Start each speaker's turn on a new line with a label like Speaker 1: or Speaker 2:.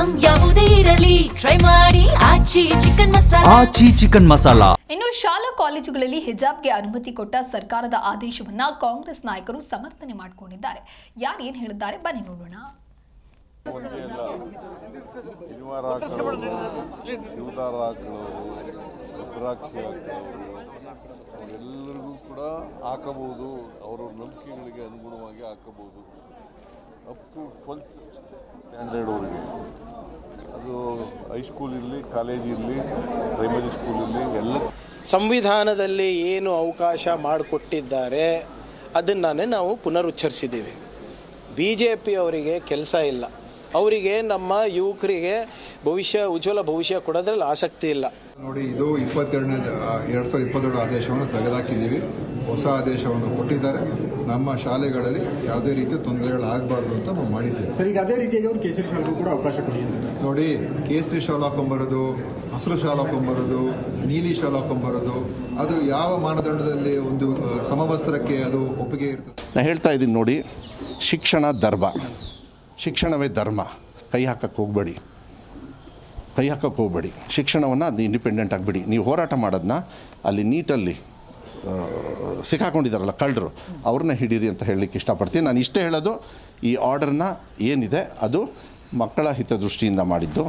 Speaker 1: Item ಯಾವುದೇ ಇರಲಿ try ಮಾಡಿ ಆಚಿ ಚಿಕನ್ ಮಸಾಲಾ.
Speaker 2: ಇನ್ನು ಶಾಲಾ ಕಾಲೇಜುಗಳಲ್ಲಿ ಹಿಜಾಬ್ಗೆ ಅನುಮತಿ ಕೊಟ್ಟ ಸರ್ಕಾರದ ಆದೇಶವನ್ನ ಕಾಂಗ್ರೆಸ್ ನಾಯಕರು ಸಮರ್ಥನೆ ಮಾಡಿಕೊಂಡಿದ್ದಾರೆ. ಯಾರು ಏನ್ ಹೇಳಿದ್ದಾರೆ ಬನ್ನಿ ನೋಡೋಣ.
Speaker 3: ಎಲ್ಲರಿಗೂ ಕೂಡ ಹಾಕಬಹುದು, ಅವರವ್ರ ನಂಬಿಕೆಗಳಿಗೆ ಅನುಗುಣವಾಗಿ ಹಾಕಬಹುದು. ಅಪ್ ಟು 12th ಸ್ಟ್ಯಾಂಡರ್ಡ್ ಅವರಿಗೆ, ಅದು ಹೈಸ್ಕೂಲ್ ಇರಲಿ, ಕಾಲೇಜ್ ಇರಲಿ, ಪ್ರೈಮರಿ ಸ್ಕೂಲ್ ಇರಲಿ, ಎಲ್ಲ
Speaker 4: ಸಂವಿಧಾನದಲ್ಲಿ ಏನು ಅವಕಾಶ ಮಾಡಿಕೊಟ್ಟಿದ್ದಾರೆ ಅದನ್ನೇ ನಾವು ಪುನರುಚ್ಚರಿಸಿದ್ದೀವಿ. BJP ಅವರಿಗೆ ಕೆಲಸ ಇಲ್ಲ, ಅವರಿಗೆ ನಮ್ಮ ಯುವಕರಿಗೆ ಉಜ್ವಲ ಭವಿಷ್ಯ ಕೊಡೋದ್ರಲ್ಲಿ ಆಸಕ್ತಿ ಇಲ್ಲ.
Speaker 5: ನೋಡಿ, ಇದು 2022 ಆದೇಶವನ್ನು ತೆಗೆದುಹಾಕಿದ್ದೀವಿ. ಹೊಸ ಆದೇಶವನ್ನು ಕೊಟ್ಟಿದ್ದಾರೆ. ನಮ್ಮ ಶಾಲೆಗಳಲ್ಲಿ ಯಾವುದೇ ರೀತಿ ತೊಂದರೆಗಳಾಗಬಾರ್ದು ಅಂತ ನಾವು ಮಾಡಿದ್ದೇವೆ.
Speaker 6: ಸರ್, ಈಗ ಅದೇ ರೀತಿಯಾಗಿ ಅವರು ಕೇಸರಿ ಶಾಲೆಗೂ ಕೂಡ ಅವಕಾಶ ಕೊಟ್ಟಿದ್ದಾರೆ.
Speaker 5: ನೋಡಿ, ಕೇಸರಿ ಶಾಲೆ ಹಾಕೊಂಬರೋದು, ಹಸಿರು ಶಾಲೆ ಹಾಕೊಂಬರೋದು, ನೀಲಿ ಶಾಲೆ ಹಾಕೊಂಬರೋದು, ಅದು ಯಾವ ಮಾನದಂಡದಲ್ಲಿ ಒಂದು ಸಮವಸ್ತ್ರಕ್ಕೆ ಅದು ಒಪ್ಪಿಗೆ ಇರ್ತದೆ?
Speaker 7: ನಾನು ಹೇಳ್ತಾ ಇದ್ದೀನಿ ನೋಡಿ, ಶಿಕ್ಷಣ ಧರ್ಮ, ಶಿಕ್ಷಣವೇ ಧರ್ಮ. ಕೈ ಹಾಕಕ್ಕೆ ಹೋಗಬೇಡಿ. ಶಿಕ್ಷಣವನ್ನು ಅದು ಇಂಡಿಪೆಂಡೆಂಟ್ ಆಗಿಬಿಡಿ. ನೀವು ಹೋರಾಟ ಮಾಡೋದನ್ನ ಅಲ್ಲಿ ನೀಟಲ್ಲಿ ಸಿಕ್ಕಾಕೊಂಡಿದ್ದಾರಲ್ಲ ಕಳ್ಳರು, ಅವ್ರನ್ನ ಹಿಡೀರಿ ಅಂತ ಹೇಳಲಿಕ್ಕೆ ಇಷ್ಟಪಡ್ತೀನಿ. ನಾನು ಇಷ್ಟೇ ಹೇಳೋದು, ಈ ಆರ್ಡರ್ನ ಏನಿದೆ ಅದು ಮಕ್ಕಳ ಹಿತದೃಷ್ಟಿಯಿಂದ ಮಾಡಿದ್ದು.